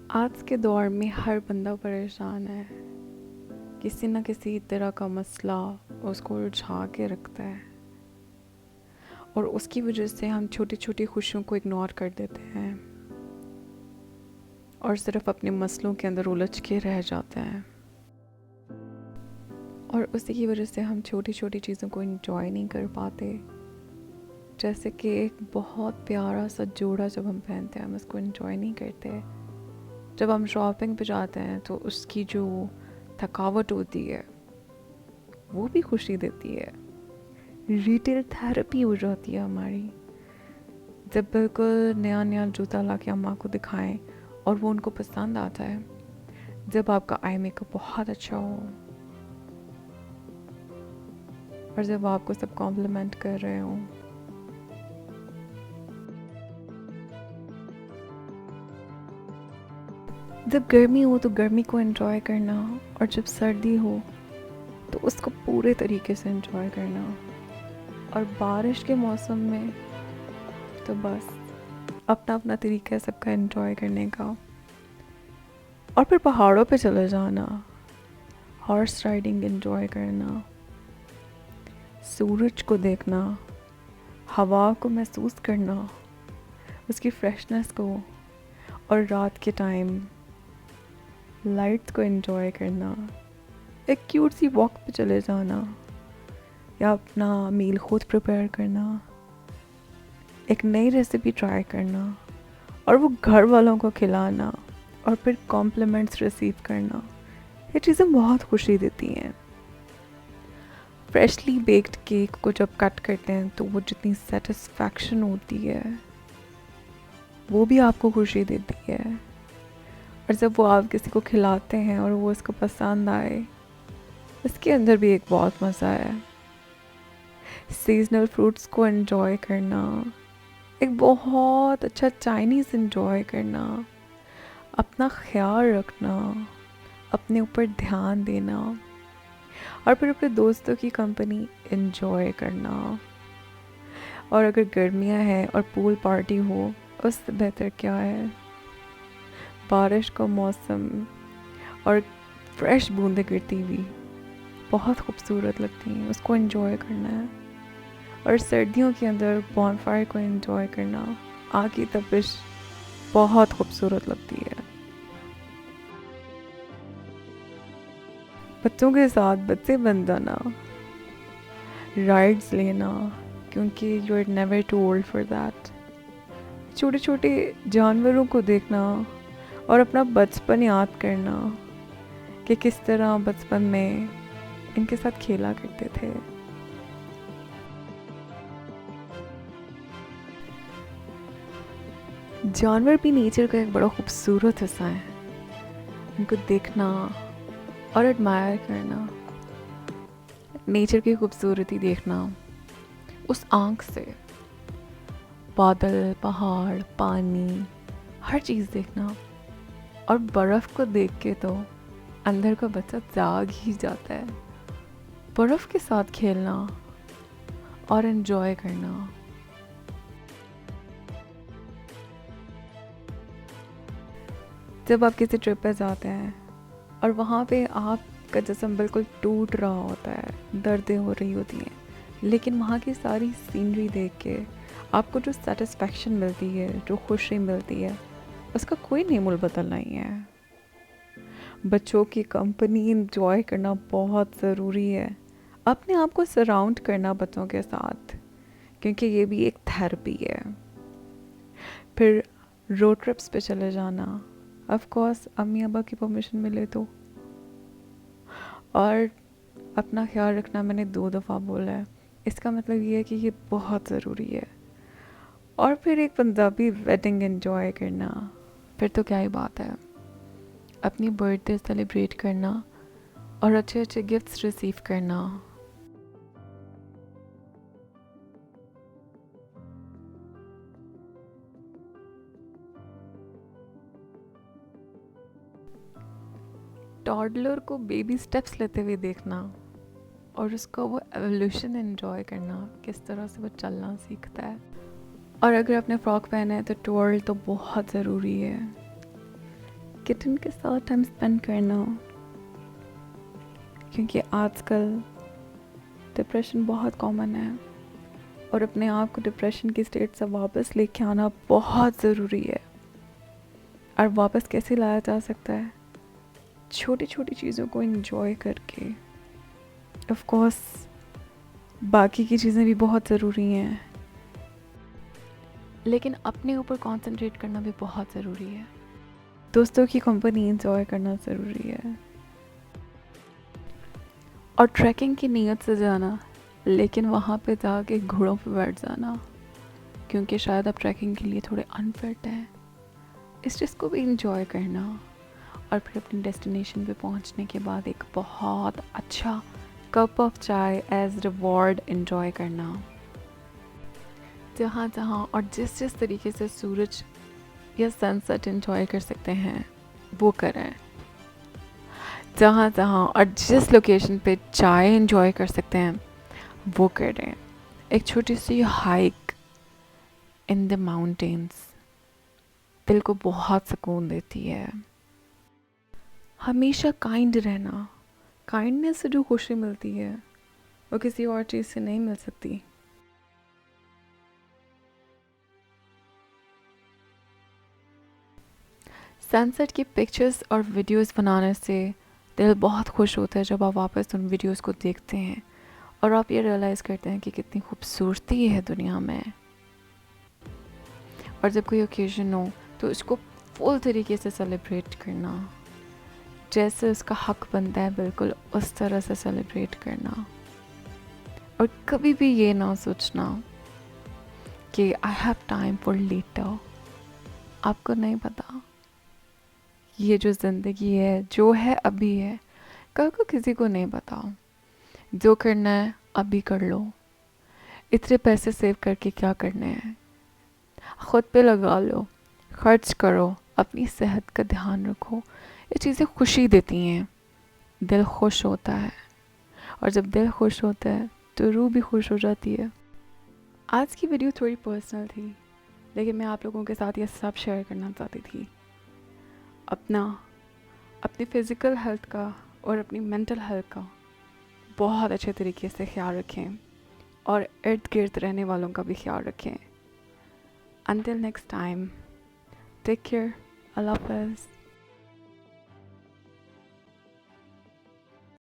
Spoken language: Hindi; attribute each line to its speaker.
Speaker 1: आज के दौर में हर बंदा परेशान है। किसी न किसी तरह का मसला उसको उलझा के रखता है और उसकी वजह से हम छोटी छोटी खुशियों को इग्नोर कर देते हैं और सिर्फ अपने मसलों के अंदर उलझ के रह जाते हैं। और उसी की वजह से हम छोटी छोटी चीज़ों को एंजॉय नहीं कर पाते। जैसे कि एक बहुत प्यारा सा जोड़ा जब हम पहनते हैं हम उसको एंजॉय नहीं करते। जब हम शॉपिंग पे जाते हैं तो उसकी जो थकावट होती है वो भी खुशी देती है। रिटेल थेरेपी हो जाती है हमारी। जब बिल्कुल नया नया जूता ला के अम्मा को दिखाएं और वो उनको पसंद आता है। जब आपका आई मेकअप बहुत अच्छा हो और जब आपको सब कॉम्प्लीमेंट कर रहे हो। जब गर्मी हो तो गर्मी को एंजॉय करना और जब सर्दी हो तो उसको पूरे तरीके से एंजॉय करना। और बारिश के मौसम में तो बस अपना अपना तरीका है सबका एंजॉय करने का। और फिर पहाड़ों पे चले जाना, हॉर्स राइडिंग एंजॉय करना, सूरज को देखना, हवा को महसूस करना, उसकी फ्रेशनेस को, और रात के टाइम लाइट्स को एंजॉय करना। एक क्यूट सी वॉक पे चले जाना या अपना मील खुद प्रिपेयर करना, एक नई रेसिपी ट्राई करना और वो घर वालों को खिलाना और फिर कॉम्प्लीमेंट्स रिसीव करना। ये चीज़ें बहुत खुशी देती हैं। फ्रेशली बेक्ड केक को जब कट करते हैं तो वो जितनी सेटिस्फैक्शन होती है वो भी आपको खुशी देती है। और जब वो आप किसी को खिलाते हैं और वो उसको पसंद आए, इसके अंदर भी एक बहुत मज़ा है। सीजनल फ्रूट्स को एंजॉय करना, एक बहुत अच्छा चाइनीज़ एंजॉय करना, अपना ख्याल रखना, अपने ऊपर ध्यान देना और फिर अपने दोस्तों की कंपनी एंजॉय करना। और अगर गर्मियाँ हैं और पूल पार्टी हो, उससे बेहतर क्या है। बारिश का मौसम और फ्रेश बूंदें गिरती हुई बहुत खूबसूरत लगती हैं, उसको एंजॉय करना है। और सर्दियों के अंदर बॉनफायर को एंजॉय करना, आग की तपिश बहुत खूबसूरत लगती है। बच्चों के साथ बच्चे बन जाना, राइड्स लेना, क्योंकि you are never too old for that. छोटे छोटे जानवरों को देखना और अपना बचपन याद करना कि किस तरह बचपन में इनके साथ खेला करते थे। जानवर भी नेचर का एक बड़ा खूबसूरत हिस्सा है। उनको देखना और एडमायर करना, नेचर की खूबसूरती देखना उस आँख से, बादल, पहाड़, पानी, हर चीज़ देखना। और बर्फ़ को देख के तो अंदर का बच्चा जाग ही जाता है। बर्फ़ के साथ खेलना और एंजॉय करना। जब आप किसी ट्रिप पे जाते हैं और वहाँ पे आपका जिस्म बिल्कुल टूट रहा होता है, दर्दें हो रही होती हैं, लेकिन वहाँ की सारी सीनरी देख के आपको जो सेटिस्फेक्शन मिलती है, जो खुशी मिलती है, उसका कोई नेमूल बदल नहीं है। बच्चों की कंपनी एंजॉय करना बहुत ज़रूरी है। अपने आप को सराउंड करना बच्चों के साथ, क्योंकि ये भी एक थेरेपी है। फिर रोड ट्रिप्स पे चले जाना, ऑफ कोर्स अम्मी अब्बा की परमिशन मिले तो। और अपना ख्याल रखना मैंने 2 दफ़ा बोला है, इसका मतलब ये है कि ये बहुत ज़रूरी है। और फिर एक पंजाबी वेडिंग एंजॉय करना, फिर तो क्या ही बात है। अपनी बर्थडे सेलिब्रेट करना और अच्छे अच्छे गिफ्ट्स रिसीव करना। टॉडलर को बेबी स्टेप्स लेते हुए देखना और उसका वो एवोल्यूशन एंजॉय करना, किस तरह से वो चलना सीखता है। और अगर आपने फ्रॉक पहना है तो ट्विर्ल तो बहुत ज़रूरी है किटन के साथ टाइम स्पेंड करना, क्योंकि आजकल डिप्रेशन बहुत कॉमन है और अपने आप को डिप्रेशन की स्टेट से वापस लेके आना बहुत ज़रूरी है। और वापस कैसे लाया जा सकता है? छोटी छोटी चीज़ों को एंजॉय करके। ऑफ कोर्स बाकी की चीज़ें भी बहुत ज़रूरी हैं, लेकिन अपने ऊपर कंसंट्रेट करना भी बहुत ज़रूरी है। दोस्तों की कंपनी एंजॉय करना ज़रूरी है, और ट्रैकिंग की नीयत से जाना, लेकिन वहाँ पे जाके घोड़ों पे बैठ जाना, क्योंकि शायद आप ट्रैकिंग के लिए थोड़े अनफिट हैं। इस चीज़ को भी इंजॉय करना, और फिर अपनी डेस्टिनेशन पे पहुँचने के बाद एक बहुत अच्छा कप ऑफ चाय एज रिवॉर्ड इंजॉय करना। जहाँ जहाँ और जिस जिस तरीके से सूरज या सनसेट इंजॉय कर सकते हैं वो करें। जहाँ जहाँ और जिस लोकेशन पे चाय इंजॉय कर सकते हैं वो करें। एक छोटी सी हाइक इन द माउंटेन्स दिल को बहुत सुकून देती है। हमेशा काइंड रहना, काइंडनेस से जो खुशी मिलती है वो किसी और चीज़ से नहीं मिल सकती। सनसेट की पिक्चर्स और वीडियोस बनाने से दिल बहुत खुश होता है जब आप वापस उन वीडियोस को देखते हैं और आप ये रियलाइज़ करते हैं कि कितनी खूबसूरती है दुनिया में। और जब कोई ओकेजन हो तो इसको फुल तरीके से सेलिब्रेट करना, जैसे उसका हक बनता है बिल्कुल उस तरह से सेलिब्रेट करना। और कभी भी ये ना सोचना कि I have time for later. आपको नहीं पता ये जो ज़िंदगी है जो है अभी है, कल को किसी को नहीं पता। जो करना है अभी कर लो। इतने पैसे सेव करके क्या करने हैं? खुद पे लगा लो, खर्च करो, अपनी सेहत का ध्यान रखो। ये चीज़ें खुशी देती हैं, दिल खुश होता है, और जब दिल खुश होता है तो रूह भी खुश हो जाती है। आज की वीडियो थोड़ी पर्सनल थी, लेकिन मैं आप लोगों के साथ ये सब शेयर करना चाहती थी। अपनी फ़िज़िकल हेल्थ का और अपनी मेंटल हेल्थ का बहुत अच्छे तरीके से ख्याल रखें, और इर्द गिर्द रहने वालों का भी ख्याल रखें। Until next time, take care. Allah Hafiz.